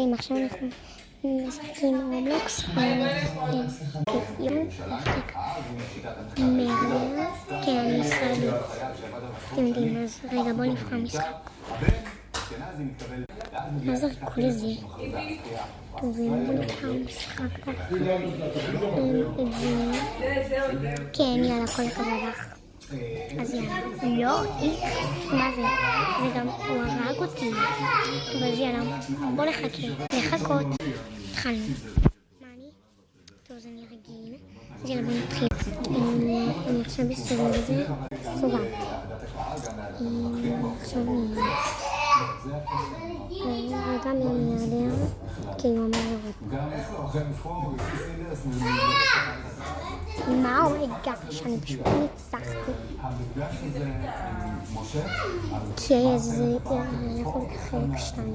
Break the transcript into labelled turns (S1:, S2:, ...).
S1: חברים, עכשיו אנחנו משחקים רובלוקס. יום משחק מריה. כן, אני משחק. אתם יודעים, אז רגע, בואו נבחר משחק. מה זה כל זה? טוב, בואו נבחר משחק. את זה. כן, יאללה, כל הכבוד לך. אז יאללה, לא, מה זה? וגם הוא הרג אותי. טוב, אז יאללה, בוא לחכות. התחלנו. מה אני? טוב, אז אני רגיל. אז יאללה, בוא נתחיל. אני עכשיו בסובב את זה. סובב. עכשיו אני... רגע מיליארדר, כי הוא אמר לראות. מה? אומייגאש, אני פשוט ניצחתי. כי זה יכול לקחת חלק 2.